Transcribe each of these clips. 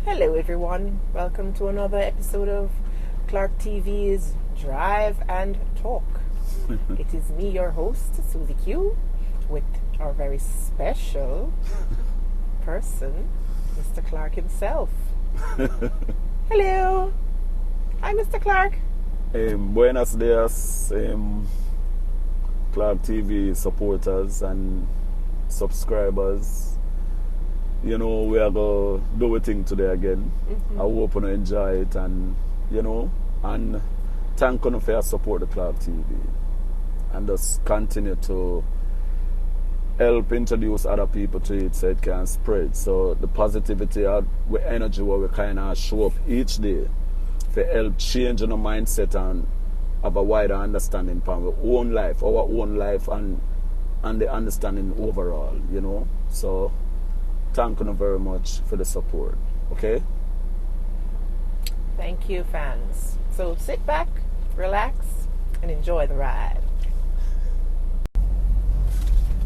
Hello everyone, welcome to another episode of Clark TV's Drive and Talk. It is me, your host, Susie Q, with our very special person, Mr. Clark himself. Hello. Hi, Mr. Clark. Buenos dias, Clark TV supporters and subscribers. You know, we are going to do a thing today again. I hope you enjoy it and thank you for your support the Clark TV. And just continue to help introduce other people to it so it can spread. So the positivity and the energy where we kind of show up each day to help change our mindset and have a wider understanding from our own life and the understanding overall, you know. So thank you very much for the support, okay? Thank you, fans. So sit back, relax, and enjoy the ride.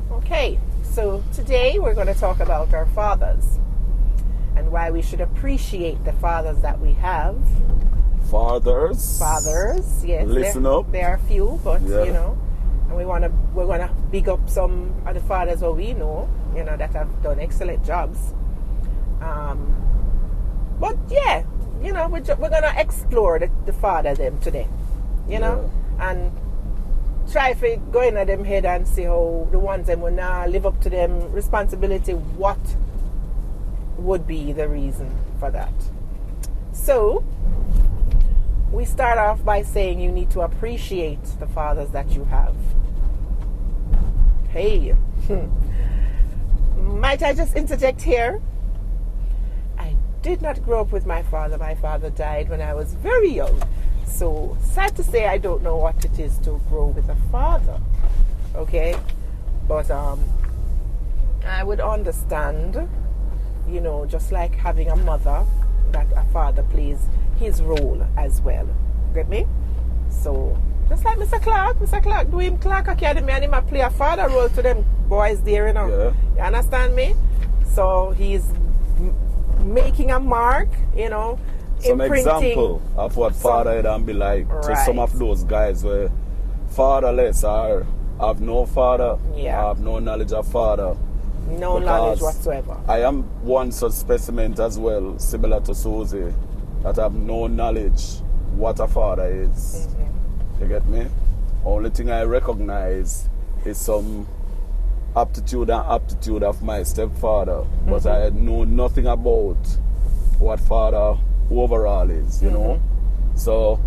Okay, so today we're going to talk about our fathers and why we should appreciate the fathers that we have. Fathers, yes. Listen up. There are few, but yeah. you know, and we're gonna big up some of the fathers that we know, you know, that have done excellent jobs. But yeah, you know, we're gonna explore the father them today, you know, and try to go in at them head and see how the ones them will now live up to them responsibility. What would be the reason for that? So we start off by saying you need to appreciate the fathers that you have. Hey, might I just interject here? I did not grow up with my father. My father died when I was very young. So, sad to say, I don't know what it is to grow with a father. Okay? But I would understand, you know, just like having a mother, that a father plays his role as well. Get me? So, just like Mr. Clark do him Clark Academy and him a play a father role to them boys there, you know. Yeah. You understand me? So, he's making a mark, you know, some example of what fatherhood can be like to some of those guys where fatherless or have no father, have no knowledge of father. No knowledge whatsoever. I am one such specimen as well, similar to Susie, that have no knowledge what a father is. You get me? Only thing I recognize is some aptitude of my stepfather, but I know nothing about what father overall is, you know. So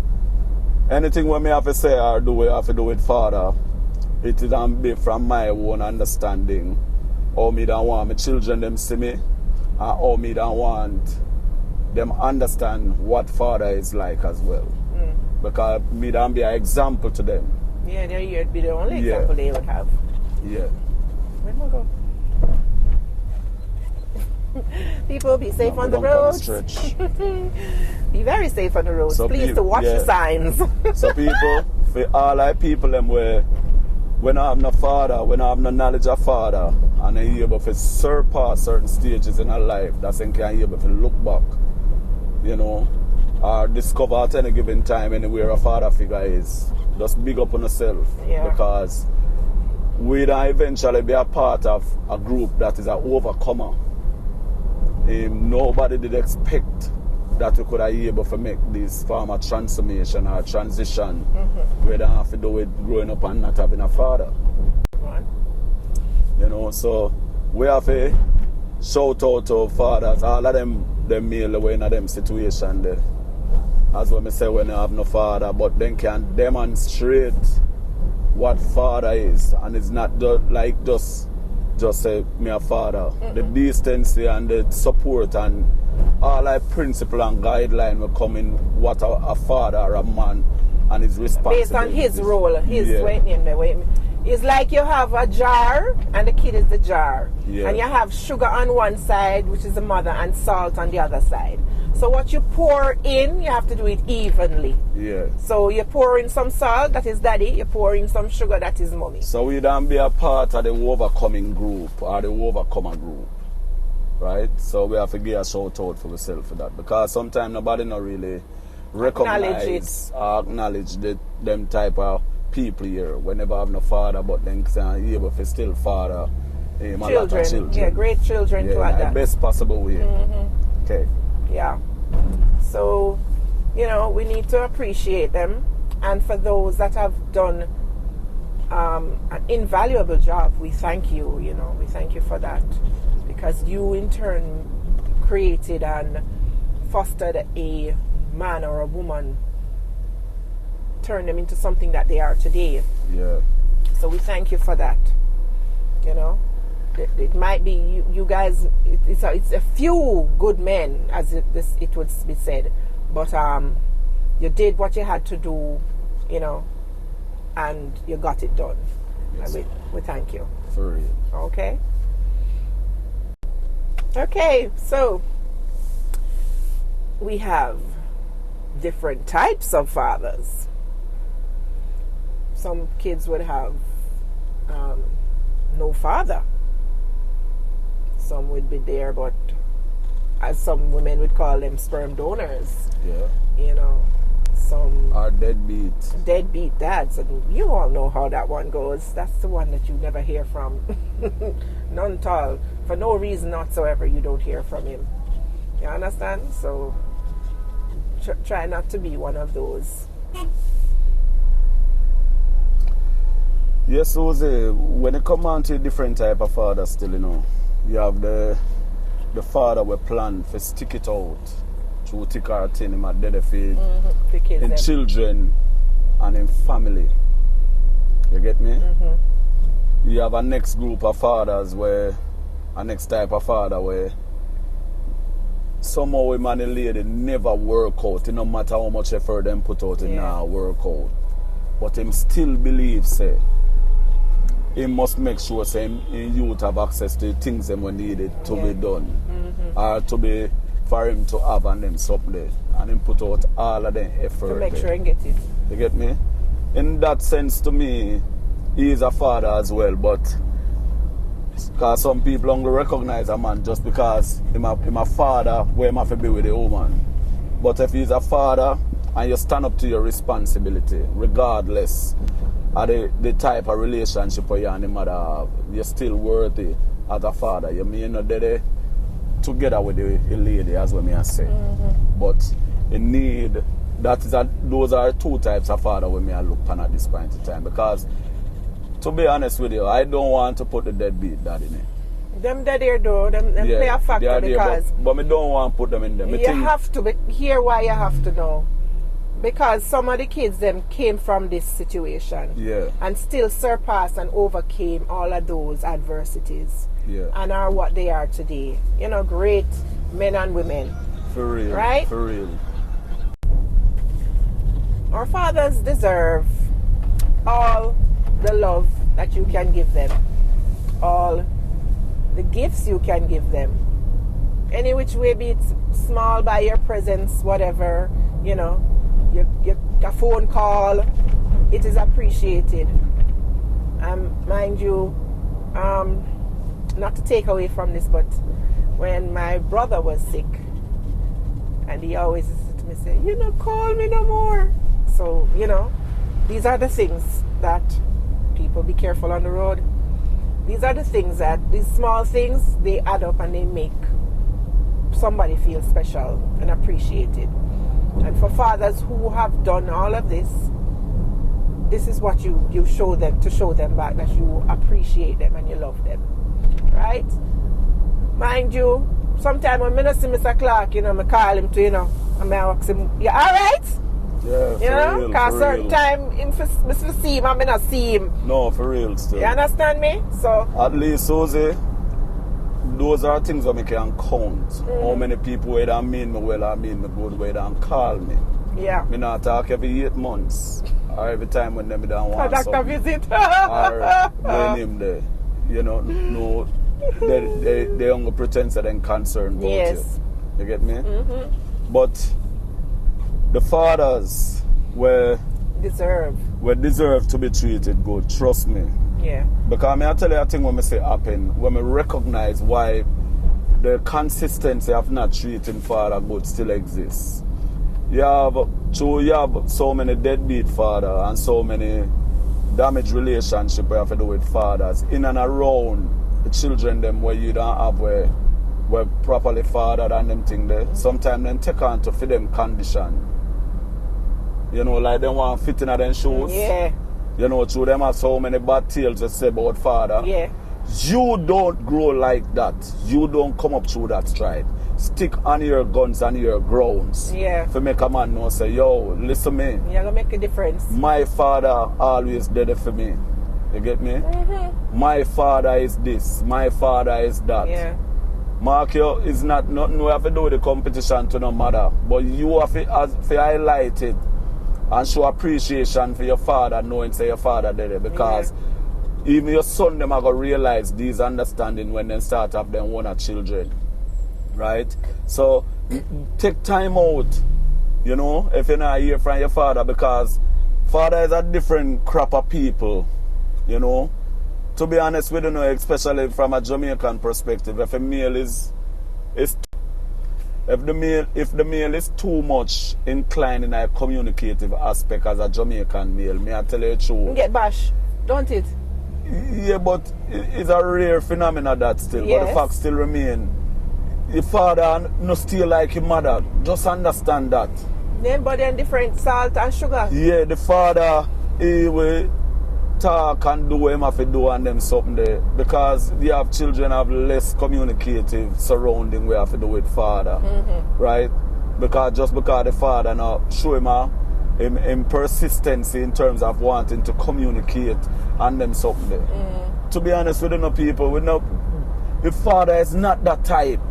anything we may have to say or do we have to do with father, it is be from my own understanding. Or me don't want my children them see me, or me don't want them understand what father is like as well. Because me don't be an example to them. Yeah, you'd be the only example they would have. Yeah. Where do I go? People, be safe on the roads. Be very safe on the roads. So please to watch the signs. So people, for all our people them where when I have no father, when I have no knowledge of father, and I'm able to surpass certain stages in our life, that's when I'm able to look back, you know, or discover at any given time anywhere a father figure is. Just big up on yourself, because we don't eventually be a part of a group that is an overcomer. Nobody did expect that we could have been able to make this form of transformation or transition. We don't have to do with growing up and not having a father. You know, so we have to shout out to fathers, all of them male away in them situation there. As when I say when they have no father, but then can demonstrate what father is, and it's not like just say me a father. The decency and the support and all our principle and guideline will come in what a father or a man and his responsibility. Based on his role, it's like you have a jar and the kid is the jar. And you have sugar on one side, which is the mother, and salt on the other side. So what you pour in, you have to do it evenly. So you pour in some salt, that is daddy. You pour in some sugar, that is mommy. So we don't be a part of the overcoming group or the overcomer group. right? So we have to give a shout out for ourselves for that, because sometimes nobody not really recognize or acknowledge them type of people here. We never have no father, but then you able to still father a lot of children. Yeah, great children to in the best possible way. Okay. Yeah. So, you know, we need to appreciate them, and for those that have done an invaluable job, we thank you. You know, we thank you for that, because you in turn created and fostered a man or a woman, turned them into something that they are today. Yeah. So we thank you for that. You know, it might be you guys. It's a few good men, as it would be said, but you did what you had to do. You know, and you got it done. Yes. And we thank you. For real. Okay. Okay, so we have different types of fathers. Some kids would have no father. Some would be there, but as some women would call them, sperm donors. Yeah. You know, some are deadbeat dads, and you all know how that one goes. That's the one that you never hear from. None at all. For no reason whatsoever, you don't hear from him. You understand? So try not to be one of those. Yes, Jose, when it comes on to a different type of father still, you know, you have the father we plan to stick it out through thick or thin, him at dead feed, in children and in family. You get me? You have a next group of fathers where, a next type of father where somehow him and the lady never work out, no matter how much effort them put out, in now work out. But him still believes, say, he must make sure say in youth have access to things them when needed to be done. Or to be for him to have and them something. And him put out all of them effort. To make sure and get it. You get me? In that sense, to me, he is a father as well, but because some people don't recognize a man just because him a father where him have to be with a woman. But if he's a father and you stand up to your responsibility, regardless of the type of relationship you and the mother have, you're still worthy as a father. You may not there together with the lady, as what I say. But in need, those are two types of father we may look upon at this point in time. Because to be honest with you, I don't want to put the deadbeat dad in it. Them dead here though, them play a factor because but I don't want to put them in them. You have to hear why you have to know. Because some of the kids them came from this situation and still surpassed and overcame all of those adversities and are what they are today. You know, great men and women. For real. Right? For real. Our fathers deserve all the love that you can give them. All the gifts you can give them. Any which way, be it small by your presence, whatever, you know. Your phone call, it is appreciated. Mind you, not to take away from this, but when my brother was sick, and he always said to me, say, you know, call me no more. So, you know, these are the things that people be careful on the road. These are the things that, these small things, they add up and they make somebody feel special and appreciated. And for fathers who have done all of this, this is what you show them, to show them back that you appreciate them and you love them. Right? Mind you, sometimes when I see Mr. Clark, you know, I call him to, you know, and I ask him, you alright? Yeah, you know, because certain time, if see him, I may not see him. No, for real still. You understand me? So at least, Jose, those are things that I can count. How many people where they mean me well or mean me good where they call me. Yeah. Me not talk every 8 months or every time when them don't want doctor something. Visit. Or when him there. You know, no, they don't pretend that they're concerned about you. You get me? But the fathers deserve to be treated good, trust me. Yeah. Because I tell you a thing when I say happen, when I recognize why the consistency of not treating father good still exists. You have so many deadbeat father and so many damaged relationships you have to do with fathers in and around the children them where you don't have where properly fathered and them thing there. Sometimes them take on to fit them condition. You know, like them want fit in them shoes. Yeah. You know, through them have so many bad tales to say about father. Yeah. You don't grow like that. You don't come up through that stride. Stick on your guns and your grounds. Yeah. For make a man know, say, yo, listen me. You're gonna make a difference. My father always did it for me. You get me? Mm-hmm. My father is this. My father is that. Yeah. Mark, you is not nothing we have to do with the competition to no matter. But you have to highlight it and show appreciation for your father, knowing say your father did it. Because even your son them are going to realize these understanding when they start up them one children. Right? So take time out, you know, if you're not hear from your father, because father is a different crop of people, you know. To be honest with you, especially from a Jamaican perspective, if a male if the male is too much inclined in a communicative aspect as a Jamaican male, may I tell you the truth? You get bash, don't it? Yeah, but it's a rare phenomenon that still, Yes. but the fact still remain. Your father no still like your mother. Just understand that. Them body and different salt and sugar. Yeah, the father, he will talk and do what he have to do and them something there. Because you have children have less communicative surrounding we have to do with father. Mm-hmm. Right? Because the father now show him persistency in terms of wanting to communicate and them something there. To be honest with you, people, the father is not that type.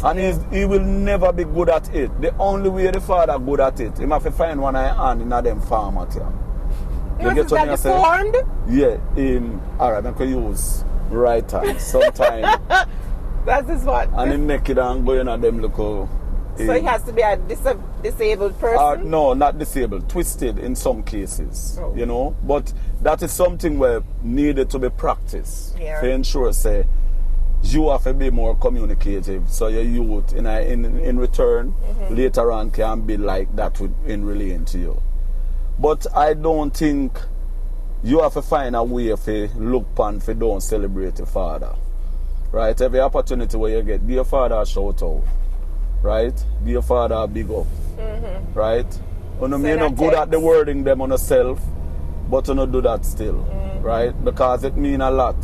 And he will never be good at it. The only way the father good at it, he have to find one hand in them farm at him. You get that deformed? Yeah, alright, I can use right hand sometimes. That's his what? And he make it and go in at them look. So he has to be a disabled person? No, not disabled, twisted in some cases. Oh. You know? But that is something where needed to be practiced. Yeah. To ensure say you have to be more communicative, so your youth in return later on can be like that in relating to you. But I don't think you have to find a way to look upon if you don't celebrate your father. Right? Every opportunity where you get, give your father a shout out. Right? Give your father a big up. Right? You know, you're not good at the wording them on yourself, but you don't do that still. Right? Because it means a lot.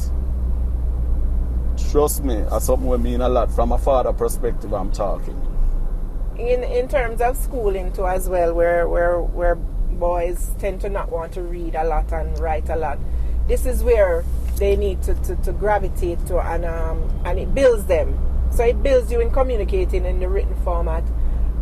Trust me, that's something that mean a lot. From a father perspective, I'm talking. In terms of schooling too as well, where boys tend to not want to read a lot and write a lot, this is where they need to gravitate to, and it builds them. So it builds you in communicating in the written format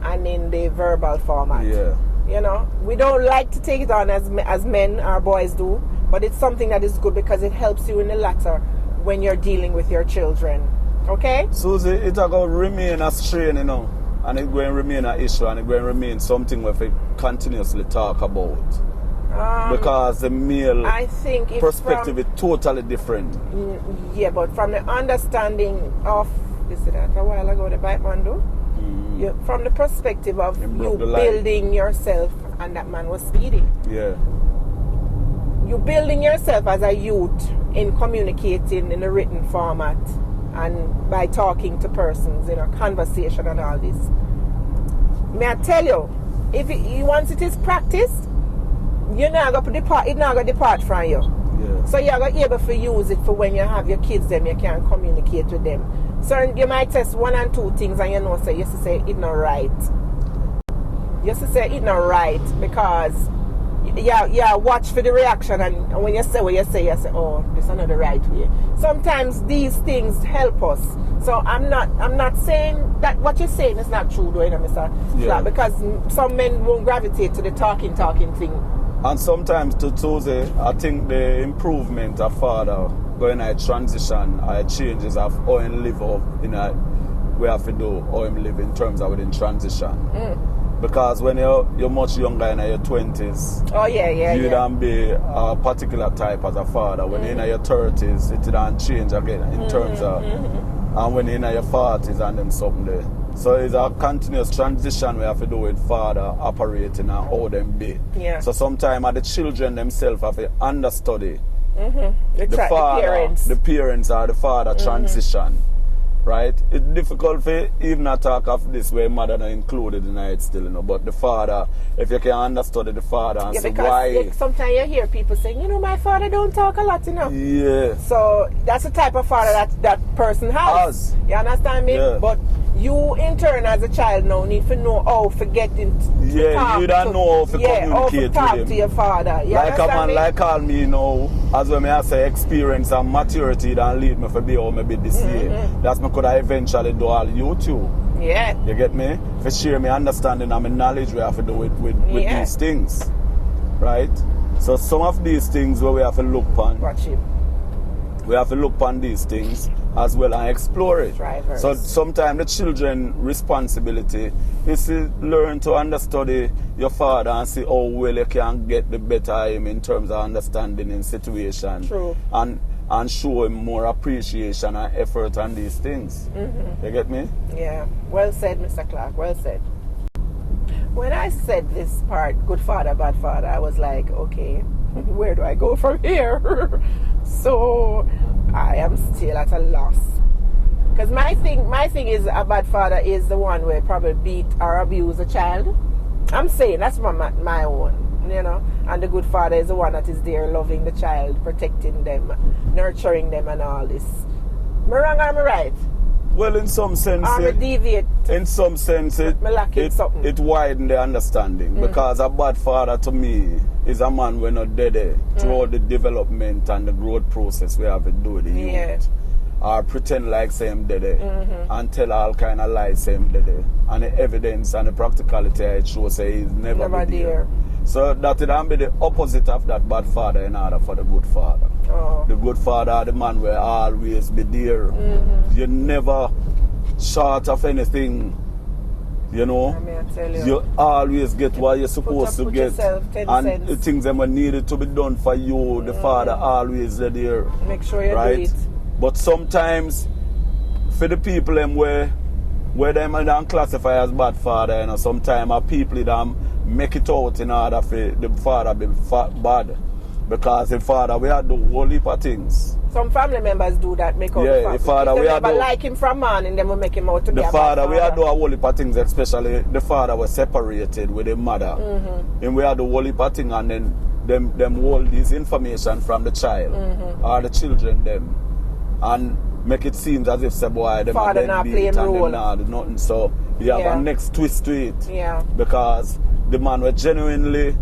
and in the verbal format. Yeah. You know, we don't like to take it on as men, our boys do, but it's something that is good because it helps you in the latter when you're dealing with your children. Okay? Susie, it's going to remain a strain, you know, and it's going to remain an issue, and it's going to remain something we continuously talk about. Because the male perspective is totally different. Yeah, but from the understanding of, you see that a while ago, the bike man do? From the perspective of you building yourself, and that man was speeding. Yeah. You building yourself as a youth in communicating in a written format and by talking to persons in a conversation and all this. May I tell you, if once it is practiced, you're not going to depart. It's not going to depart from you. Yeah. So you're going to be able to use it for when you have your kids. Them you can communicate with them. So you might test one and two things, and you know, say it's not right. You say it's not right because watch for the reaction, and when you say what you say, oh, this is not the right way. Sometimes these things help us. So I'm not saying that what you're saying is not true, though, you know, Mr. Flat, because some men won't gravitate to the talking thing. And sometimes to Tuesday, I think the improvement of father going a transition or changes of how him live up in a we have to do how him live in terms of within transition. Because when you're much younger in your 20s, you don't be a particular type as a father. When you're in your 30s, it don't change again in terms of and when you're in your 40s and them something there. So it's a continuous transition we have to do with father operating and how them be. Yeah. So sometimes the children themselves have to understudy The parents or the father transition. Right? It's difficult for even to talk of this where mother not included in it still, but the father, if you can understand the father and say why. Sometimes you hear people saying, my father don't talk a lot, Yeah. So that's the type of father that person has. You understand me? Yeah. But you in turn as a child now need to know how to get into you don't know how to communicate to talk with him. to your father. You like a man like all me as when I say experience and maturity that lead me for be how me be this year. That's me could I eventually do all YouTube. Yeah. You get me? For share me understanding and my knowledge we have to do with these things. Right? So some of these things where we have to look upon. Watch him. We have to look upon these things as well and explore it. Drivers. So sometimes the children's responsibility is to learn to understudy your father and see how well you can get the better of him in terms of understanding in situation. True. And show him more appreciation and effort on these things. You get me? Yeah. Well said, Mr. Clark. Well said. When I said this part, good father, bad father, I was like, okay, where do I go from here? So I am still at a loss. Because my thing is a bad father is the one where probably beat or abuse a child. I'm saying that's my own, And the good father is the one that is there loving the child, protecting them, nurturing them and all this. Am I wrong or am I right? Well, in some sense, deviate. In some sense, it widened the understanding because a bad father to me is a man when not dead throughout the development and the growth process we have to do with the youth. Or pretend like same dead and tell all kind of lies same dead. And the evidence and the practicality it shows say he's never there. So that would be the opposite of that bad father in order for the good father. Oh. The good father, the man will always be there. You never short of anything, You always get what you're supposed to get. And the things that were needed to be done for you, the father always there. Make sure you do it. But sometimes, for the people where them don't classify as bad father, sometimes people that make it out in order for the father be bad. Because the father, we are do whole heap of things. Some family members do that, make out the father. If they never like him from man, and then we make him out to be a bad father. We are do a whole heap of things, especially the father was separated with the mother. And we are do whole heap of things, and then them hold this information from the child or the children them. And make it seem as if say boy them father not playing role. Them not do nothing. So you have a next twist to it. Yeah. Because the man was genuinely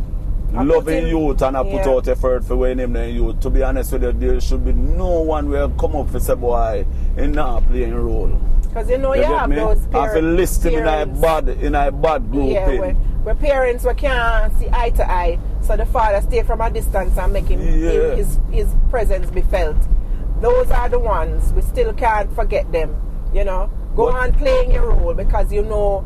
loving youth and I put out effort for when him and youth. To be honest with you, there should be no one will come up for say boy in not playing role. Because you have those parents. I feel list him in a bad group. Yeah, where parents can't see eye to eye. So the father stay from a distance and make him his presence be felt. Those are the ones we still can't forget them. Go on playing your role because you know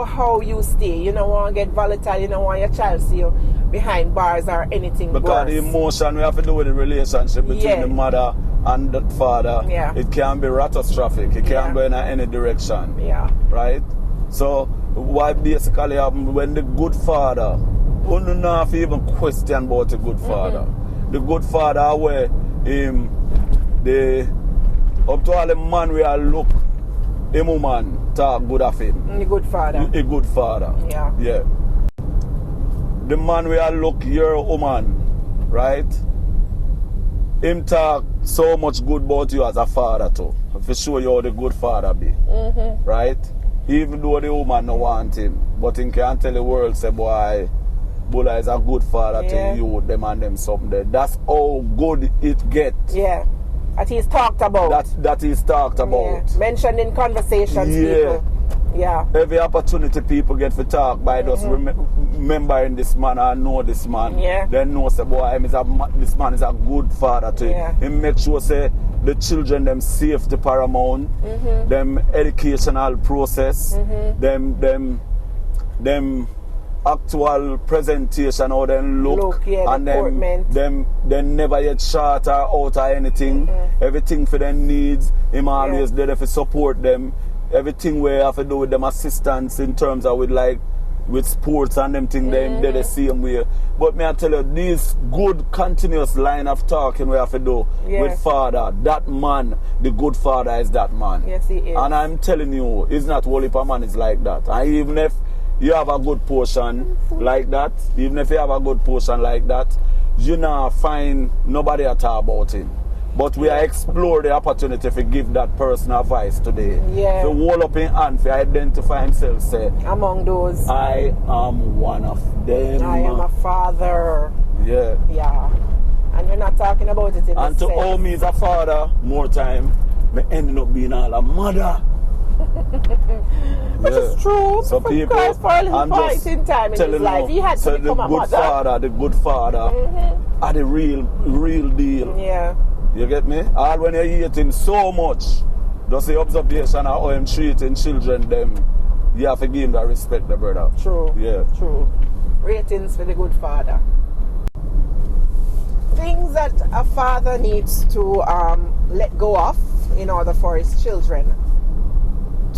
how you stay. You don't want to get volatile. You don't want your child see you behind bars or anything because the emotion we have to do with the relationship between the mother and the father, it can be catastrophic. It can go in any direction. Yeah. Right? So what basically happens when the good father, who do not even question about the good father. The good father where up to all the man we are look a woman talk good of him. A good father. A good father. Yeah. Yeah. The man we are look your woman, right? Him talk so much good about you as a father too. For sure you how the good father be. Right? Even though the woman no want him. But he can tell the world say boy Bulla is a good father to you, them and them something there. That's how good it gets. Yeah. That he's talked about. That he's talked about. Yeah. Mentioned in conversations, people. Yeah. Every opportunity people get to talk by just remembering this man and know this man. Yeah. Then know say boy this man is a good father to him. He make sure say the children them safety paramount, them educational process, them actual presentation how them look yeah, and deportment. them never yet short or out or anything. Everything for them needs, him always there to support them. Everything we have to do with them assistance in terms of with sports and them thing, they're the same way. But may I tell you, this good continuous line of talking we have to do with father. That man, the good father is that man. Yes, he is. And I'm telling you, it's not only per man is like that. And even if you have a good portion like that, you not find nobody to talk about him. But we are explore the opportunity to give that person advice today. Yeah. To hold up in hand, to identify himself, say, among those, I am one of them. I am a father. Yeah. Yeah. And you're not talking about it in and to all me as a father, more time, me ending up being all a mother. Which is true. So people, for a little point in time in his life, he had to become a mother. The good father are the real deal. Yeah. You get me? All when you hate him so much, just the observation of how him treating children, them, you have to give him that respect, the brother. True. Yeah. True. Ratings for the good father. Things that a father needs to let go of in order for his children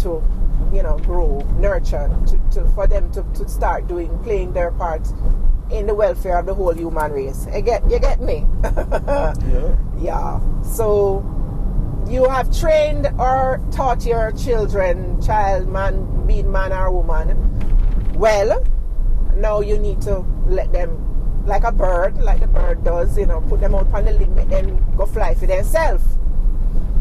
to, grow, nurture, for them to start playing their part in the welfare of the whole human race. You get me? Yeah. So you have trained or taught your children, man, being man or woman, well, now you need to let them, like a bird, like the bird does, put them out on the limb and then go fly for themselves.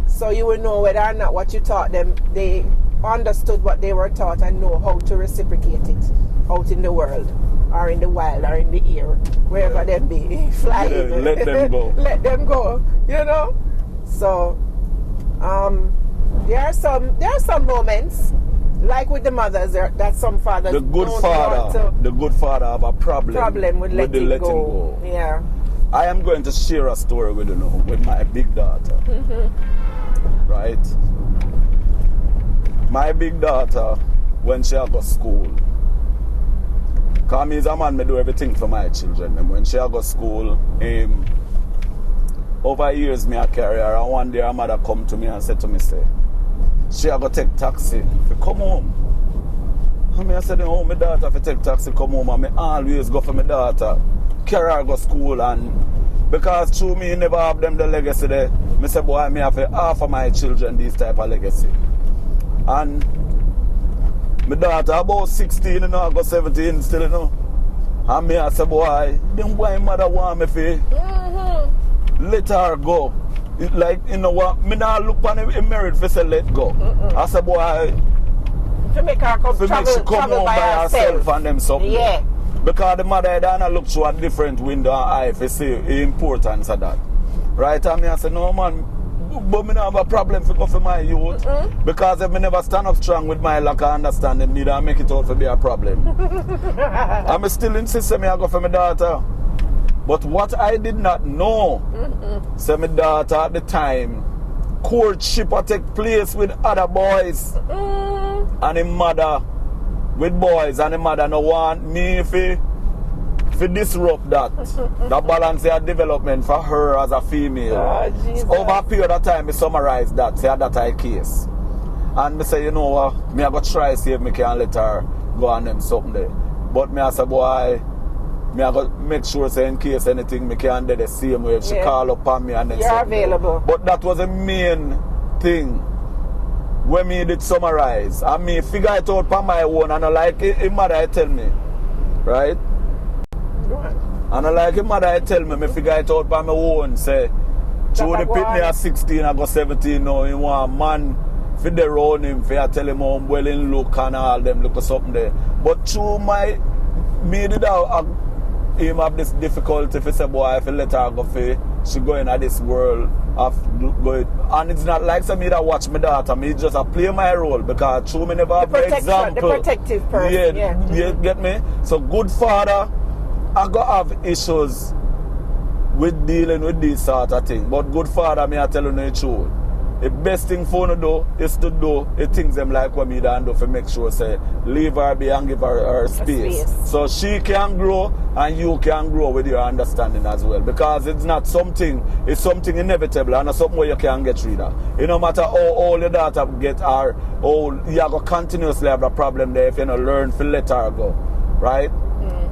So you will know whether or not what you taught them, they understood what they were taught and know how to reciprocate it out in the world, or in the wild, or in the air, wherever them be, flying. Let them go. Let them go, So, there are some moments, like with the mothers, that some fathers the good father have a problem with letting go. Yeah. I am going to share a story with with my big daughter. Right? My big daughter, when she go to school, because me as a man, I do everything for my children. And when she go to school, over years me I carry her, and one day her mother come to me and said to me, say, she go take taxi to come home. And I said, my daughter if take taxi come home, and I always go for my daughter, carry her go to school, and because through me never have them the legacy there, I say, boy, I have to offer my children this type of legacy. And my daughter about 16, I go 17 still, And me I say, boy, then why mother want me to let her go? What? Me not look on him married for say let go. I say, boy, to make her come travel by herself and them something. Yeah. Because the mother don't look through a different window and eye to see the importance of that. Right? And me I say, no man, but me not have a problem to go for my youth. Because if me never stand up strong with my lack of understanding, neither I make it out to be a problem. I'm still insist me I go for my daughter. But what I did not know, say my daughter at the time, courtship will take place with other boys. And the mother with boys, and the mother no want me to disrupt that. That balance of development for her as a female. Over a period of time, I summarize that, say that I case. And I say, you know what, me I go try see if me can let her go on them something there. But me I say, boy, me I go make sure say in case anything me can do the same way if she call up on me and then you're available. But that was the main thing when me did summarize. And me figure it out on my own, and I like it mother tell me. Right? And I like him mother tell me figure it out by my own. Say, through the pit me at 16, I go 17 now. He want a man for the around him, for I tell him how well in look and all them look or something there. But through me did him have this difficulty if say, boy, if I let her go for she go in this world of going. And it's not like some me that watch my daughter, me just play my role because through me never have the example. The protective person. Yeah. You get me? So good father, I go have issues with dealing with this sort of thing. But good father, me I tell you the truth. the best thing for her to do is to do the things them like what me done do, to make sure say leave her be and give her space. So she can grow and you can grow with your understanding as well, because it's not something, it's something inevitable and it's something where you can get rid of. It no matter how old your daughter get or how you are going to continuously have a problem there if you don't learn to let her go, right?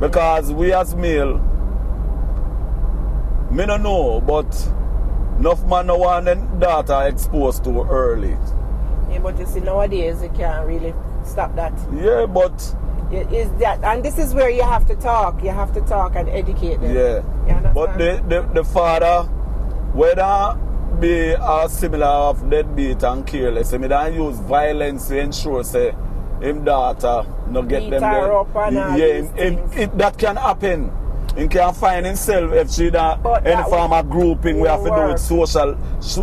Because we as male, me don't know, but enough man no want their daughter exposed to early. Yeah, but you see nowadays you can't really stop that. Yeah, but is that, and this is where you have to talk. You have to talk and educate them. yeah. You understand? But the father, whether be similar of deadbeat and careless, me don't use violence to ensure say him daughter no get beat them her there. up and all these things. That can happen. He can find himself if she don't any form of grouping we have to do with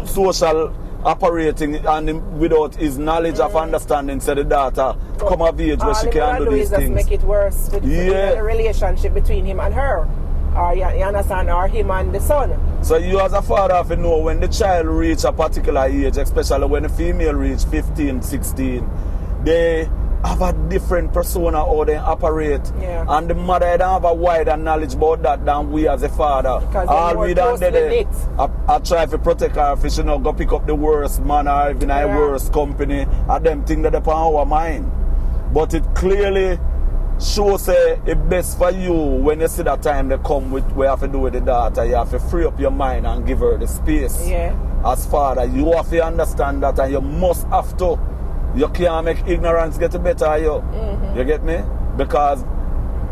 social operating, and without his knowledge of understanding, so the daughter come of age where she can do these things. Make it worse with the relationship between him and her, or you understand, or him and the son. So you as a father have to know when the child reach a particular age, especially when the female reach 15, 16, they have a different persona how they operate. Yeah. And the mother don't have a wider knowledge about that than we as a father. Because all we done did I try to protect her if she not go pick up the worst man or even a worst company, and them things that upon our mind. But it clearly shows it best for you when you see that time they come with what you have to do with the daughter. You have to free up your mind and give her the space. Yeah. As father, you have to understand that, and you must have to. You can't make ignorance get better of you. You get me? Because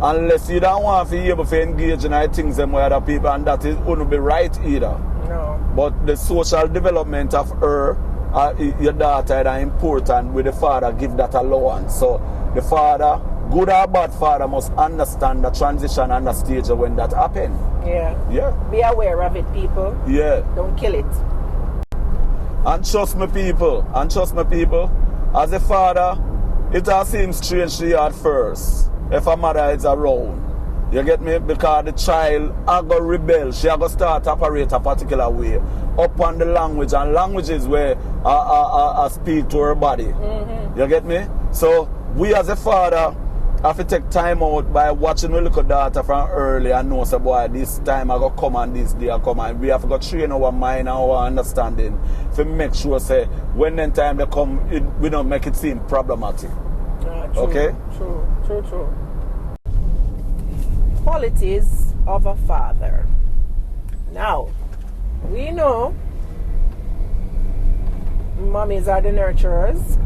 unless you don't want to be able to engage in things them with other people, and that is wouldn't be right either. No. But the social development of her, your daughter, is important with the father, give that allowance. So the father, good or bad father, must understand the transition and the stage when that happens. Yeah. Yeah. Be aware of it, people. Yeah. Don't kill it. And trust me, people. As a father, it all seems strange to you at first if a mother is around. You get me? Because the child are going to rebel. She are going to start to operate a particular way upon the language. And language is where I speak to her body. You get me? So we as a father have to take time out by watching the little daughter from early and know, say, boy, this time I go come and this day I come, and we have to train our mind and our understanding to make sure, say, when the time they come, we don't make it seem problematic. True, okay? True. Qualities of a father. Now, we know mummies are the nurturers.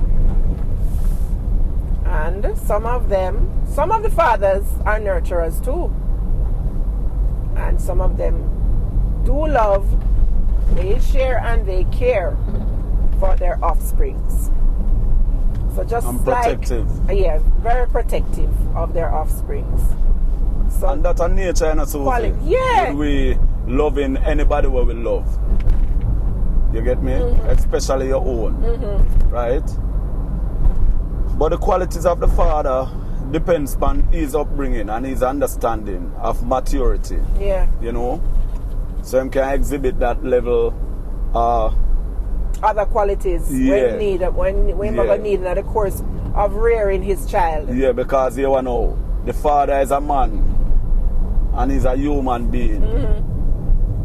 And some of the fathers are nurturers too. And some of them do love, they share and they care for their offsprings. So just protective. Very protective of their offsprings. So and that's a nature and so yeah. We loving anybody where we love. You get me? Especially your own. Right? But the qualities of the father depends on his upbringing and his understanding of maturity. Yeah. You know? So he can exhibit that level. Other qualities when need in the course of rearing his child. Yeah, because you know, the father is a man and he's a human being.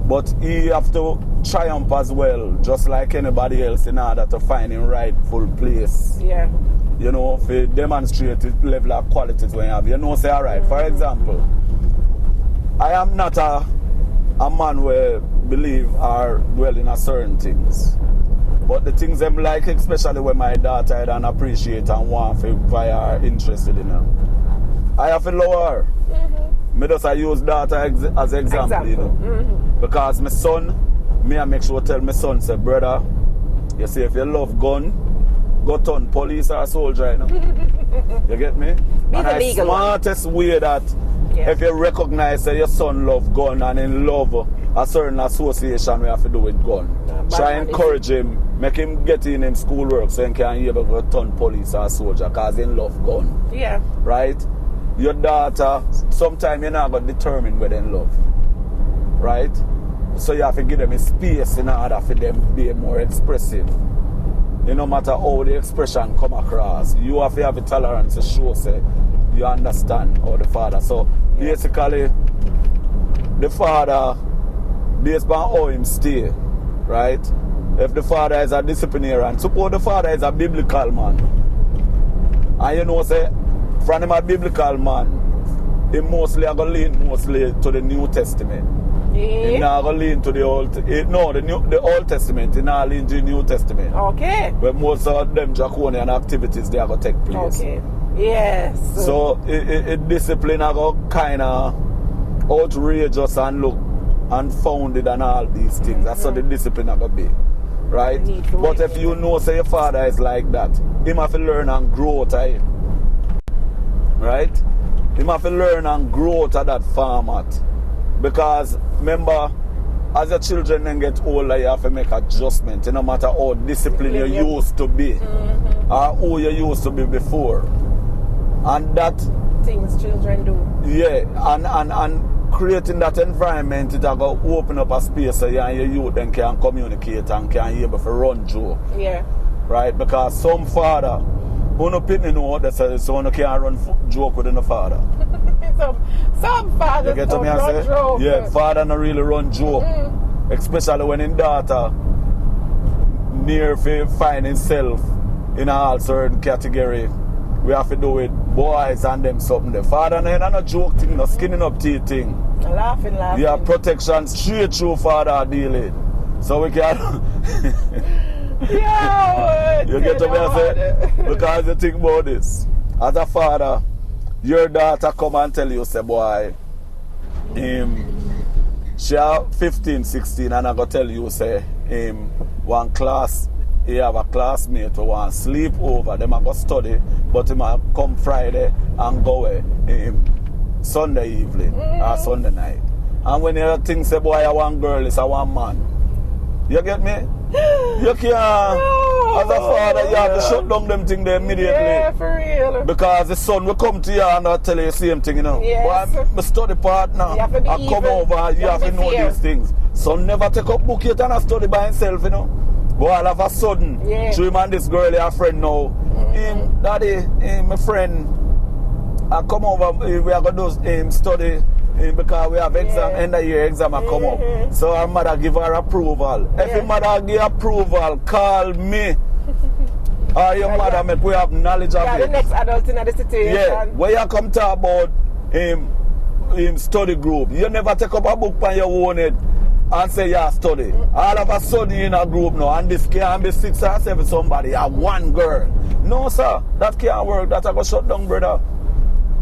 But he have to triumph as well, just like anybody else, in order to find his rightful place. Yeah. You know, to demonstrate the level of qualities when you have. You know, say, all right, for example, I am not a man who believe or dwell in certain things. But the things I'm like, especially when my daughter I don't appreciate and want if I are interested in her, I have to lower her. Me just I use daughter as example, you know. Because my son, I make sure tell my son, say, brother, you see, if you love gun, go turn police or soldier, you know. You get me? Be and the smartest way that if you recognize that your son love gun and in love a certain association we have to do with gun, try and encourage him, make him get in schoolwork so he can be able to turn police or soldier because he love gun. Yeah. Right? Your daughter, sometimes you're not going to determine whether they love. Right? So you have to give them a space in order for them to be more expressive. no matter how the expression come across, you have to have the tolerance to show say you understand how the father. So basically, the father, based on how him stay, right? If the father is a disciplinarian, suppose the father is a biblical man, and you know say from him a biblical man, he mostly are going to lean mostly to the New Testament. He not going to lean to the Old. The Old Testament. He not lean to the New Testament. Okay. But most of them draconian activities they are going to take place. Okay. Yes. So it discipline are going to kind of outrageous and look unfounded and all these things. That's how the discipline are going to be, right? But if you know say your father is like that, him have to learn and grow out of him, right? Him have to learn and grow out of that format. Because remember, as your children then get older, you have to make adjustments. No matter how disciplined you used to be, or who you used to be before. And that things children do. Yeah, and creating that environment, it will go open up a space so you and your youth then can communicate and can be able to run joke. Yeah. Right? Because some father, who no pitney know what they say, so you can't run joke with the father. some fathers you get don't me run say? joke. Yeah, father not really run joke. Especially when in daughter near find himself in a certain category. We have to do with boys and them something. The father not joke thing, no skinning up teeth thing. Laughing. Yeah, protection straight through father dealing. So we can yeah, you get to me and say, because you think about this. As a father, your daughter come and tell you, say, boy, she have 15, 16, and I go tell you, say, one class, he have a classmate who want sleep over, them I go study, but he might come Friday and go away Sunday evening or Sunday night. And when you think, say, boy, I want girl, it's a one man. You get me? You can't, as a father, you have to shut down them things there immediately. Yeah, for real. Because the son will come to you and I'll tell you the same thing, you know. Yes. Boy, my study partner, I come over, you have to know these things. Son never take up book yet and I study by himself, you know. But all of a sudden, through him and this girl, a friend now, daddy, my friend, I come over, we are going to do study. Because we have exam, end of year exam come up. So our mother give her approval. If your mother give approval, call me. Or your mother make we have knowledge of it. The next adult in the situation. Yeah, when you come talk about study group, you never take up a book on your own head and say you study. All of a sudden in a group now, and this can't be 6 or 7 somebody, or one girl. No sir, that can't work, that I go shut down, brother.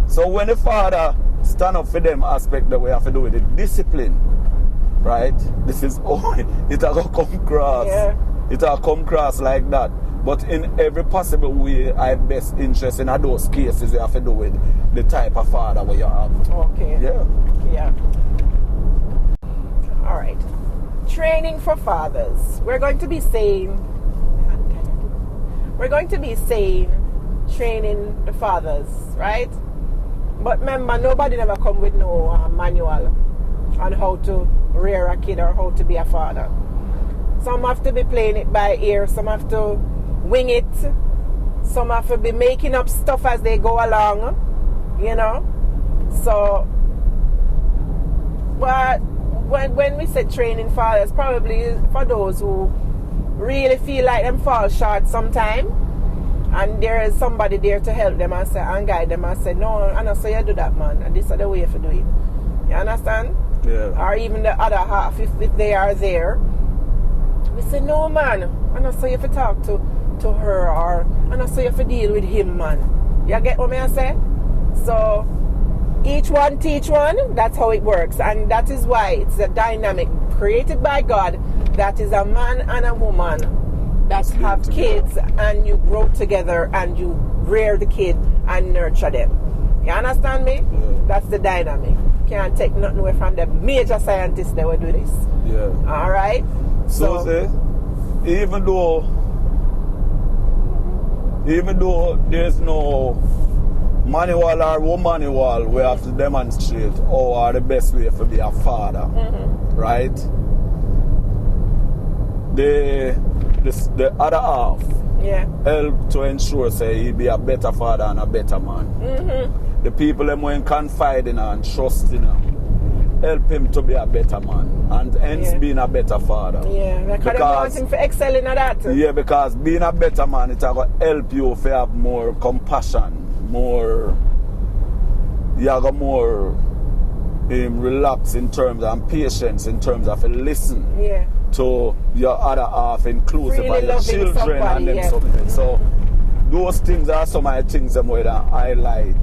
So when the father stand up for them aspect that we have to do with it, discipline, right? This is all it will come across. Yeah. It will come across like that. But in every possible way, I have best interest in those cases you have to do with the type of father where you have. Okay. Yeah. Yeah. All right. Training for fathers. We're going to be saying training the fathers, right? But remember, nobody never come with no manual on how to rear a kid or how to be a father. Some have to be playing it by ear, some have to wing it, some have to be making up stuff as they go along, you know. So, but when we say training fathers, probably for those who really feel like them fall short sometime, and there is somebody there to help them and say and guide them and say, no, I know so you do that, man, and this is the way you do it. You understand? Yeah. Or even the other half, if they are there, we say, no, man, I know so you have to talk to her, or I know so you have to deal with him, man. You get what I say? So each one teach one. That's how it works, and that is why it's a dynamic created by God. That is a man and a woman that have kids, and you grow together and you rear the kid and nurture them. You understand me? Yeah. That's the dynamic. Can't take nothing away from the major scientists that will do this. Yeah. All right. So even though there's no manual or one manual, we have to demonstrate how are the best way to be a father, right? The other half, Yeah. Help to ensure say he be a better father and a better man. Mm-hmm. The people them when confide in her and trust in her, help him to be a better man and hence being a better father. Yeah, because they want him to excel in that. Yeah, because being a better man, it's going to help you to have more compassion, more, you have more relax in terms of patience, in terms of listen to your other half, inclusive really of your children and them something. So those things are some of the things that I highlight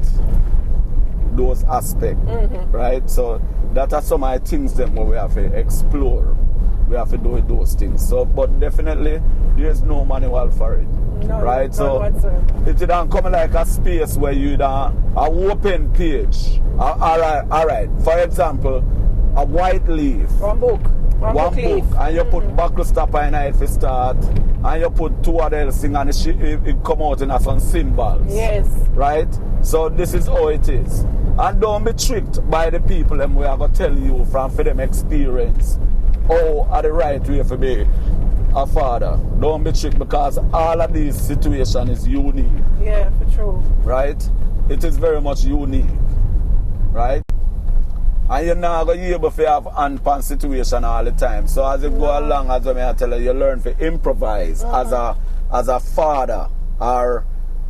those aspects, right? So that are some of the things that we have to explore. We have to do those things. So, but definitely, there's no manual for it, right? So it don't come like a space where you an open page. All right. For example, a white leaf. One book, and you put buckle stopper in it to start, and you put two other things, and it come out in some symbols. Yes. Right. So this is how it is. And don't be tricked by the people them we are going to tell you from for them experience. Oh, are the right way for be a father. Don't be tricked because all of these situations is unique. Yeah, for true. Right? It is very much unique. Right? And you're not going to be able to have hand-pan situation all the time. So as you go along, as I tell you, you learn to improvise as a father, or,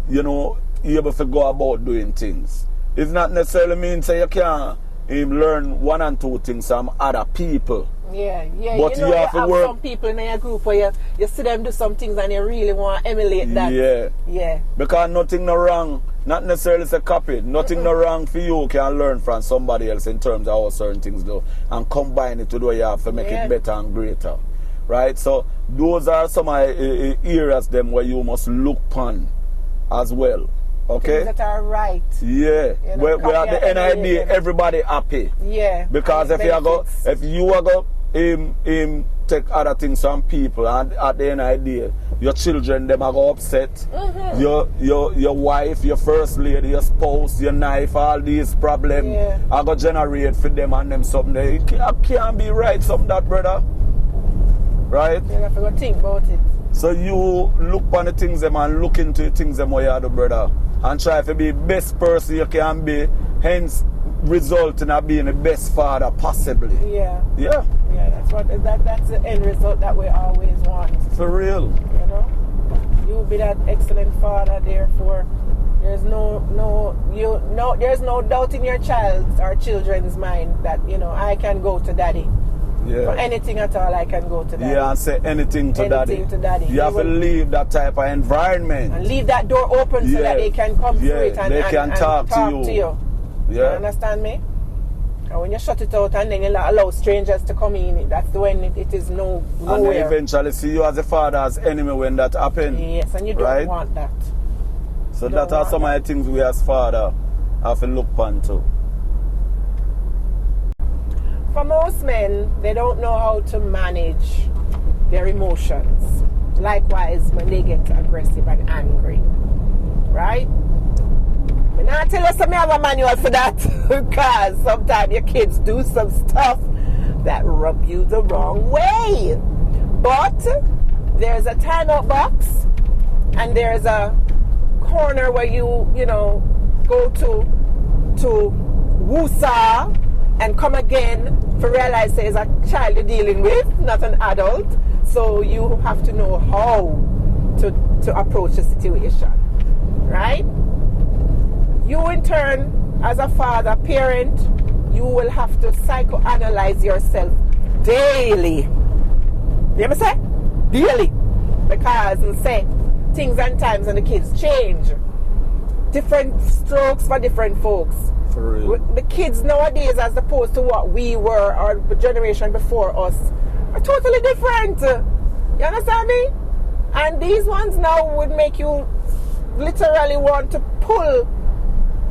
you know, you're able to go about doing things. It's not necessarily mean say you can't learn one and two things from other people. Yeah. But you have to work. Some people in your group where you see them do some things and you really want to emulate that. Yeah. Because nothing no wrong, not necessarily say copy. Nothing no wrong for you can learn from somebody else in terms of how certain things do and combine it to do what you have to make it better and greater. Right? So those are some areas them where you must look upon as well. Okay? Things that are right. Yeah. You know, where at the end of the day, everybody happy. Yeah. Because if you are go take other things from people, and at the end of the day, your children them are go upset. Your wife, your first lady, your spouse, your knife, all these problems are go generate for them and them something. It can't be right, something that, brother. Right? You have to go think about it. So you look on the things them and look into the things them where you do, brother, and try to be the best person you can be, hence result in being the best father possibly. Yeah, that's the end result that we always want. For real. You know? You will be that excellent father, therefore there's there's no doubt in your child's or children's mind that, you know, I can go to daddy. Yeah. For anything at all, I can go to daddy. Yeah, and say anything to daddy. You have to leave that type of environment. And leave that door open so that they can come through it and they can talk to you. Yeah. You understand me? And when you shut it out and then you allow strangers to come in, that's when it is nowhere. And they eventually see you as a father as enemy when that happens. Yes, and you don't want that. So that are some of the things we as father have to look upon too. For most men, they don't know how to manage their emotions. Likewise, when they get aggressive and angry. Right? And I tell you some have a manual for that because sometimes your kids do some stuff that rub you the wrong way. But there's a timeout box and there's a corner where you go to woosah and come again to realize there's a child you're dealing with, not an adult. So you have to know how to approach the situation, right? You in turn, as a father, parent, you will have to psychoanalyze yourself daily. You ever say? Daily. Because things and times and the kids change. Different strokes for different folks. For real. The kids nowadays, as opposed to what we were or the generation before us, are totally different. You understand me? And these ones now would make you literally want to pull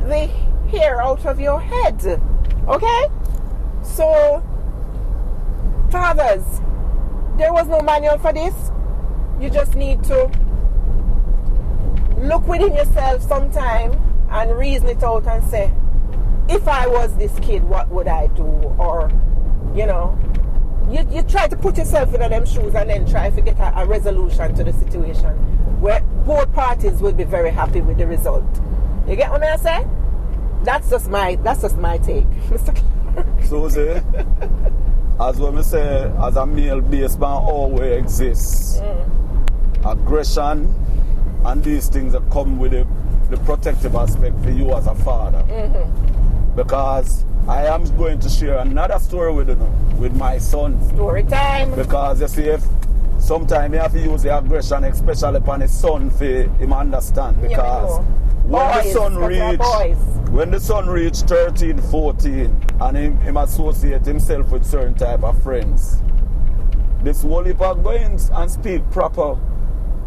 the hair out of your head. Okay? So, fathers, there was no manual for this. You just need to look within yourself sometime and reason it out and say, if I was this kid, what would I do? Or, you try to put yourself in them shoes and then try to get a resolution to the situation. where both parties will be very happy with the result. You get what I say? That's just my take, Mr. Clark. Susie, as when we say, as a male based man always exists, aggression and these things that come with the protective aspect for you as a father. Because I am going to share another story with my son. Story time. Because you see, if sometimes you have to use the aggression, especially upon his son, for him understand. Because when the son reached 13, 14, and him associate himself with certain type of friends, this whole heap of going and speak proper.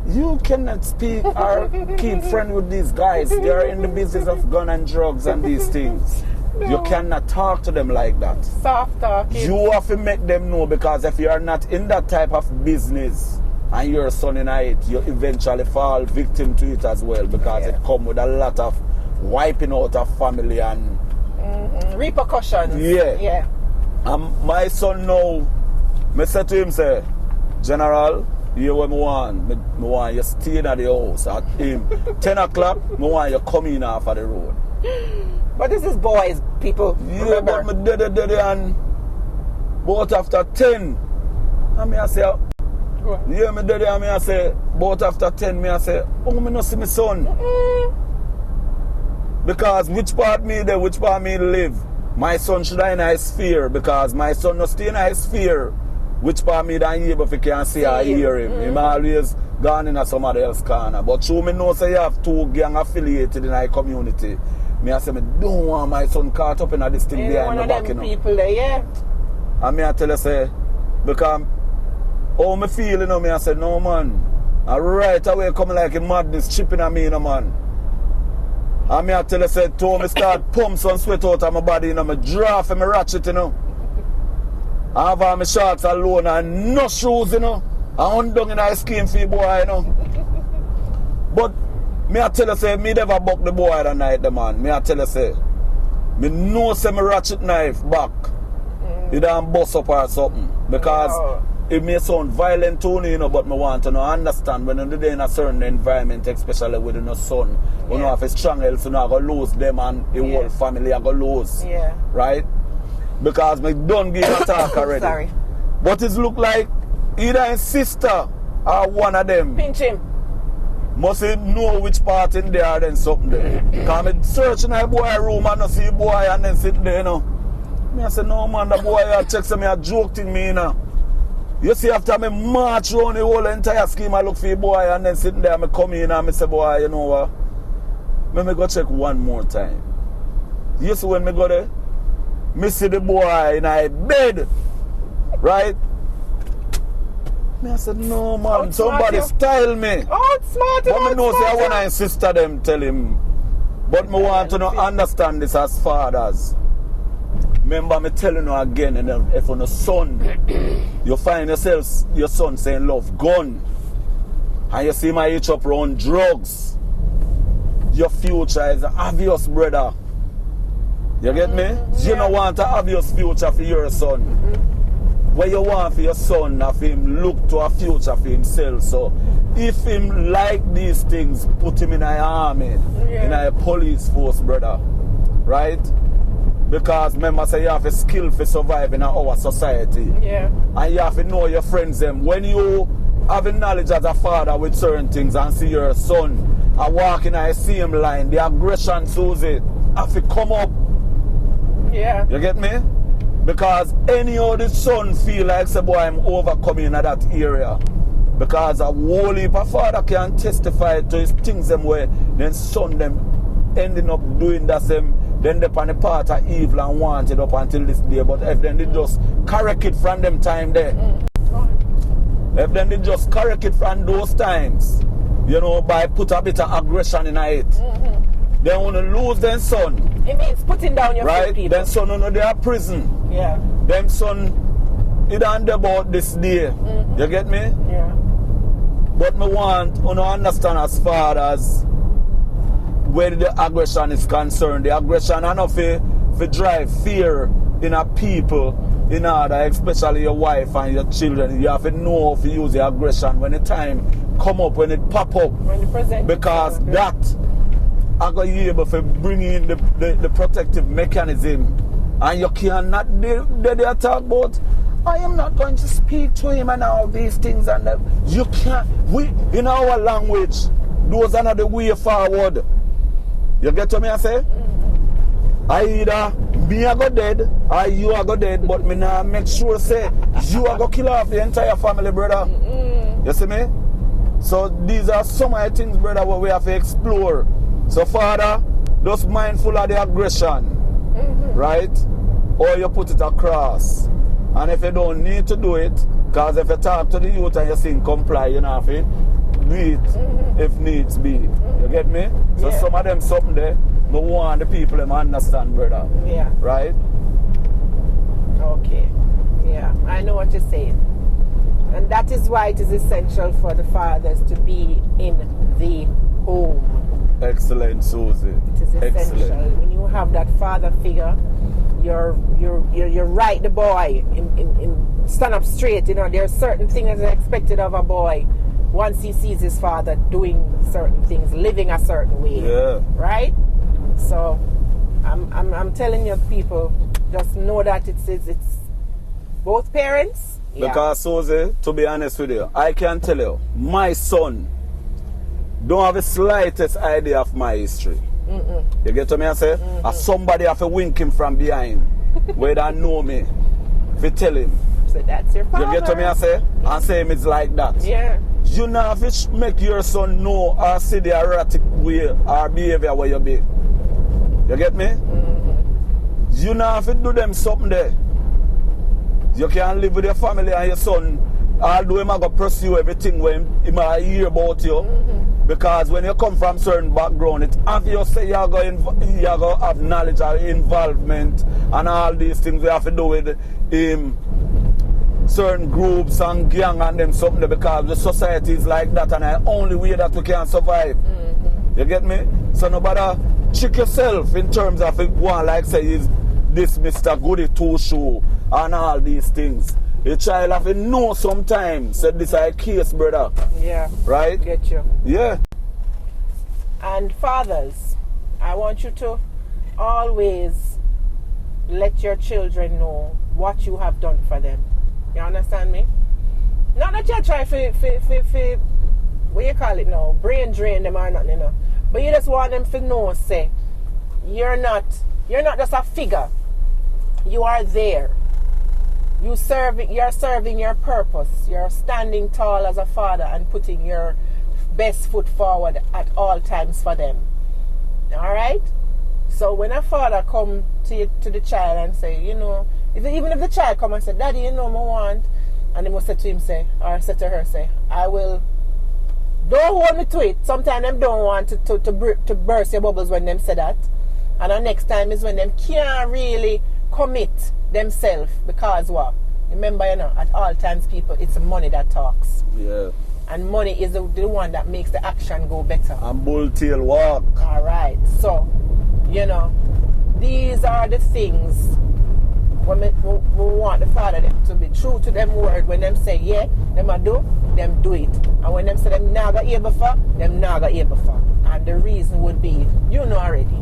You cannot speak or keep friends with these guys. They are in the business of gun and drugs and these things. No. You cannot talk to them like that. Soft talking. You have to make them know, because if you are not in that type of business and your son in it, you eventually fall victim to it as well, because it comes with a lot of wiping out of family and repercussions. Yeah. And my son now, I said to him, say, General, you what I want you stay at the house at him. 10 o'clock, I want you come in off of the road. But this is boys, people. Yeah, remember. But me did and but after 10, I say, yeah, me did and I say, but after 10, I say, oh, me not see my son. Because which part me there, which part me live? My son should have in a sphere, because my son not stay in a sphere. Which part me don't able if you can't see or hear him. Him always gone in a somebody else's corner. But true, me know say you have two gang affiliated in our community. Me I say me don't want my son caught up in this thing behind my back, you know. People there, yeah. And me I tell you say, because how me feel, you know, me I say, no man. And right away coming like a madness chipping at me, you know, man. And me I tell you say, to me start pump some sweat out of my body, you know, me draw for me ratchet, you know. I have all my shorts alone and no shoes, you know. I undone in ice cream for you, boy, you know. But me I tell you say, me never buck the boy that night, the man. Me I tell you say, me know say me ratchet knife back. It don't bust up or something. Because it may sound violent to me, you know, but me want to know, understand when you're in a certain environment, especially with your son, you know, if it's strong else, you know, I go lose them and the whole family I go lose. Yeah. Right? Because me done give a talk already. Sorry. But it look like either his sister or one of them. Pinch him. Must know which part in there then something there. Because me searching my boy room and I see boy and then sitting there, you know. Me I say, no man, the boy I check some me a joke thing me, you know. You see, after me march around the whole entire scheme, I look for the boy and then sitting there, I come in and I say, boy, you know what? Let me go check one more time. You see when me go there? Me see the boy in a bed, right? Me I said, no man, somebody style me. Oh, it's smart. But me know say I want to insist to them, tell him. But me want to know, understand this as fathers. Remember me telling you again, and if on a son, you find yourself, your son saying love gun, and you see my hitch up around drugs, your future is obvious, brother. You get me? You don't want an obvious future for your son. What you want for your son, of him look to a future for himself. So if him like these things, put him in an army, in a police force, brother. Right? Because remember, say you have a skill for surviving in our society. Yeah. And you have to know your friends them. When you have a knowledge as a father with certain things and see your son walking in the same line, the aggression, Susie, have to come up. Yeah. You get me? Because any of the son feel like, say, boy, I'm overcoming in that area. Because a whole heap of father can testify to his things them way, then son them ending up doing that same. Then they on the part of evil and want it up until this day. But if then they just correct it from them time there. If then they just correct it from those times, you know, by put a bit of aggression in it, they want to lose their son. It means putting down your right? people. Then son, you know, they are prison. Yeah. Them son, it ain't about this day. You get me? Yeah. But me want you to understand as far as where the aggression is concerned. The aggression enough to drive fear in a people, in order, especially your wife and your children. You have to know how to use the aggression when the time come up, when it pop up. When you present Because yourself, that I got you able to bring in the protective mechanism. And you cannot they talk about, I am not going to speak to him and all these things, and you can't. We in our language, those are not the way forward. You get what me I say? Either me I go dead or you are go dead, but me now make sure say you are go kill off the entire family, brother. You see me? So these are some of the things, brother, what we have to explore. So Father, just mindful of the aggression, right? Or you put it across. And if you don't need to do it, because if you talk to the youth and you sing comply, you know, do it if needs be. You get me? So some of them something there, but want the people to understand, brother. Yeah. Right? Okay. Yeah, I know what you're saying. And that is why it is essential for the fathers to be in the home. Excellent, Susie. It is essential. Excellent. When you have that father figure, you're right, the boy, in stand up straight. You know, there are certain things that are expected of a boy once he sees his father doing certain things, living a certain way. Yeah. Right? So I'm telling you, people, just know that it's both parents. Because Susie, to be honest with you, I can tell you, my son don't have the slightest idea of my history. You get what I say? And somebody have to wink him from behind where they know me. If you tell him. So that's your father. You get what I say? And say him it's like that. Yeah. You know if you make your son know or see the erratic way or behavior where you be. You get me? You know if you do them something there. You can live with your family and your son, although he might go pursue everything when he might hear about you. Because when you come from certain background, it's obvious say you're going to have knowledge or involvement and all these things we have to do with certain groups and gang and them something, because the society is like that and the only way that we can survive. You get me? So nobody trick yourself in terms of it one like say is this Mr. Goody Two-Shoe and all these things. A child have to know sometimes that this is a case, brother. Yeah. Right? Get you. Yeah. And fathers, I want you to always let your children know what you have done for them. You understand me? Not that you try to, what you call it now, brain drain them or nothing, you know. But you just want them to know, say, you're not just a figure. You are there. You're serving your purpose. You're standing tall as a father and putting your best foot forward at all times for them. Alright? So when a father come to the child and say, you know, even if the child come and say, Daddy, you know, I want, and he must say to him, say, or say to her, say, I will, don't hold me to it. Sometimes them don't want to burst your bubbles when them say that. And the next time is when them can't really commit themselves, because what? Remember, you know, at all times, people, it's money that talks. Yeah. And money is the one that makes the action go better. And bull tail walk. Alright, so, you know, these are the things when we want the father to be true to them word. When them say, yeah, them a do, them do it. And when them say them naga hear before, them naga hear before. And the reason would be, you know already.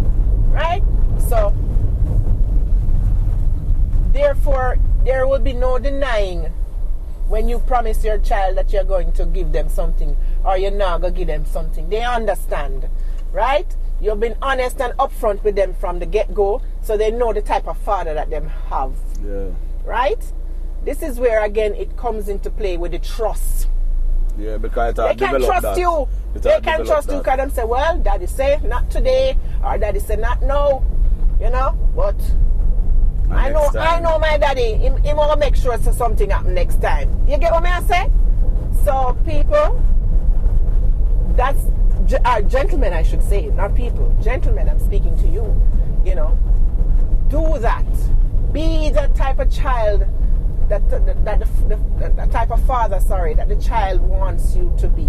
Right? So, therefore, there will be no denying when you promise your child that you're going to give them something or you're not going to give them something. They understand, right? You've been honest and upfront with them from the get-go, so they know the type of father that them have. Yeah. Right? This is where, again, it comes into play with the trust. Yeah, because they can trust you. They can trust you because they say, well, Daddy say not today, or Daddy say not now, you know, but I know my daddy, he want to make sure something happen next time. You get what I say? So people, that's gentlemen, I should say, not people. Gentlemen, I'm speaking to you. You know, do that. Be the type of child the type of father, that the child wants you to be.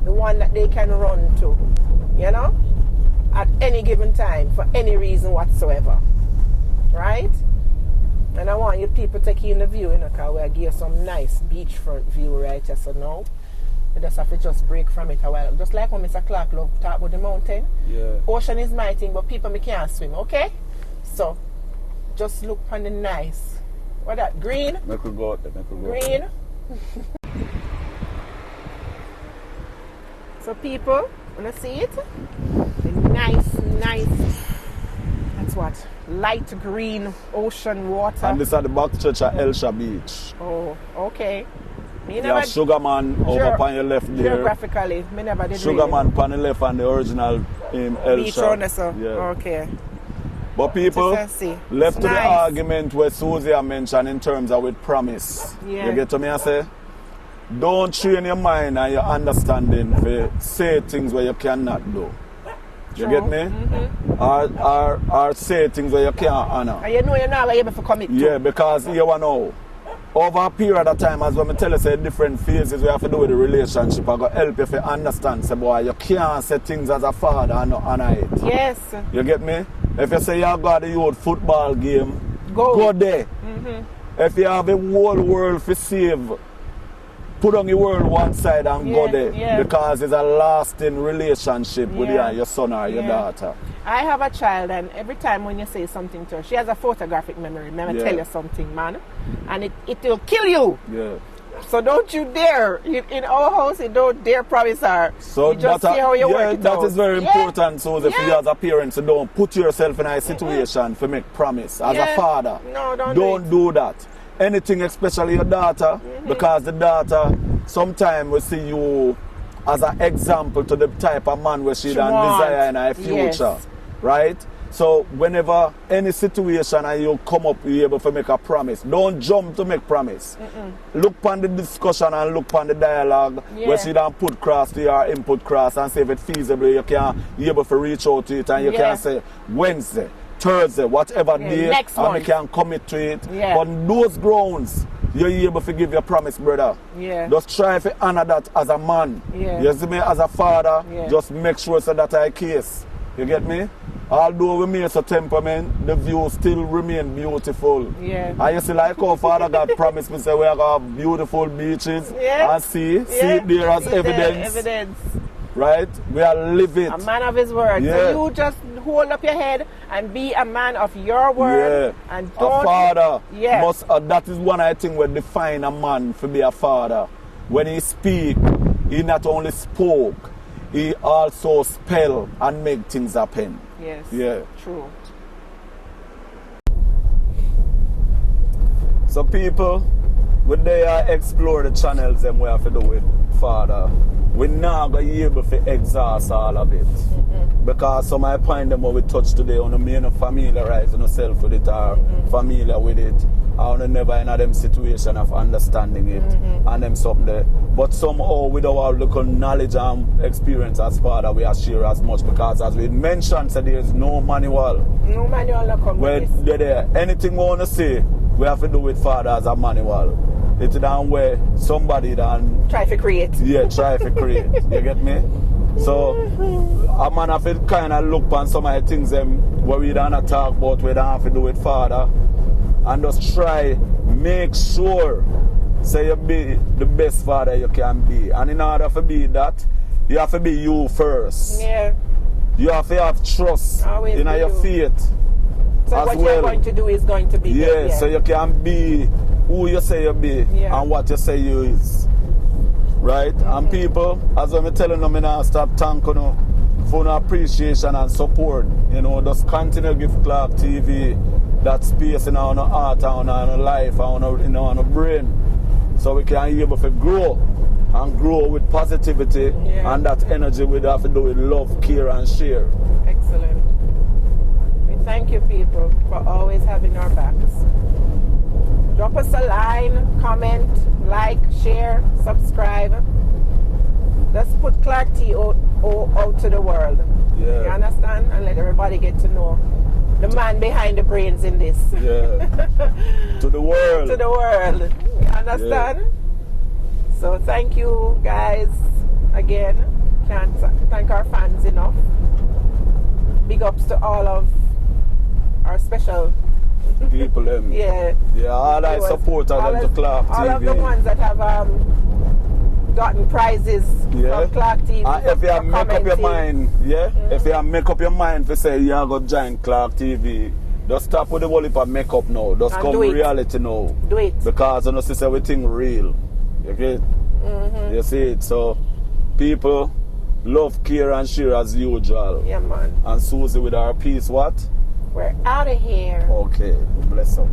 The one that they can run to, you know, at any given time for any reason whatsoever. Right? And I want you people to take in the view, you know, because we'll give you some nice beachfront view right just so now. You just have to just break from it a while. Just like when Mr. Clark love talk about the mountain. Yeah. Ocean is my thing, but people me can't swim, okay? So just look on the nice. What that? Green? Make we go out there, make we go. Green. So people, wanna see it? The nice, that's what? Light green ocean water. And this is the back church at Elsha Beach. Oh, okay. Me You have Sugarman over on your left there. Geographically, me never did Sugarman on the left and the original Beach Elsha. owner, so. Yeah. Okay. But people, Just see. left It's to the nice. argument where Susie mentioned in terms of with promise. Yeah. You get to me I say? Don't train your mind and your understanding to say things where you cannot do. You True. get me? Mm-hmm. Or say things where you can't honor. And you know you're not able to commit to. Yeah, because you know, over a period of time, as when I tell you, say different phases we have to do with the relationship, I go help you to understand, say, boy, you can't say things as a father and not honor it. Yes. You get me? If you say you got the youth football game, go there. Mm-hmm. If you have a whole world to save, put on the world one side and go there. Yeah. Because it's a lasting relationship with you and your son or your daughter. I have a child, and every time when you say something to her, she has a photographic memory. Let me tell you something, man. And it will kill you. Yeah. So don't you dare. In our house, you don't dare promise her. So you just see how you work it that out. is very important. So if you as a parent, so don't put yourself in a situation to make promise. As a father, no, don't do that. Anything, especially your daughter, because the daughter, sometimes we see you as an example to the type of man where she don't desire in her future. Right? So whenever any situation and you come up, you're able to make a promise. Don't jump to make promise. Look on the discussion and look on the dialogue where she don't put cross to your input cross and say if it's feasible, you're able to reach out to it and you can say Wednesday, Thursday, whatever day, and you can commit to it. On those grounds, you're able to give your promise, brother. Just try to honor that as a man. You see me, as a father, just make sure so that I case. You get me? Although we may a temperament, the view still remain beautiful. I used to like how Father God promised me say we are going to have beautiful beaches and see it there as evidence. Right? We are living. A man of his word. So you just hold up your head and be a man of your word. And don't. A father must, that is one I think will define a man to be a father. When he speak, he not only spoke, he also spell and make things happen. Yes. Yeah. True. So people, when they explore the channels them we have to do with Father, we're not going to be able to exhaust all of it. Because some I find them what we touch today on the main familiarize yourself with it or familiar with it. I don't never in them situation of understanding it and them something there. But somehow with our local knowledge and experience as Father, we are share as much because as we mentioned, so there's no manual. No manual no come with this. There. Anything we want to say, we have to do with Father as a manual. It's down where somebody done try to create. Yeah, try to create. You get me? So a man have to kind of look on some of the things where we don't talk about, we don't have to do with Father. And just try, make sure, say you be the best father you can be. And in order to be that, you have to be you first. Yeah. You have to have trust in your faith. So what you're going to do is going to be good. So you can be who you say you be and what you say you is. Right? And people, as I'm telling them, I now stop thanking you for your appreciation and support. You know, just continue to give Clark TV that space in our heart, and our life, and our brain. So we can be able to grow and grow with positivity and that energy we have to do with love, care and share. Excellent. We thank you people for always having our backs. Drop us a line, comment, like, share, subscribe. Let's put Clark T out to the world. You understand? And let everybody get to know the man behind the brains in this. To the world. To the world. You understand? So thank you guys again. Can't thank our fans enough. Big ups to all of our special people. Yeah, all I support them to Clark TV. All of the ones that have gotten prizes from Clark TV. And if you make up your mind, Mm-hmm. if you make up your mind to say you are going to join Clark TV, just stop with the whole heap of makeup now. Just And come reality now. Do it. Because you know, see everything real. You get? Mm-hmm. You see it? So, people love, care, and share as usual. Yeah, man. And Susie with our piece, what? We're out of here. Okay. Bless her.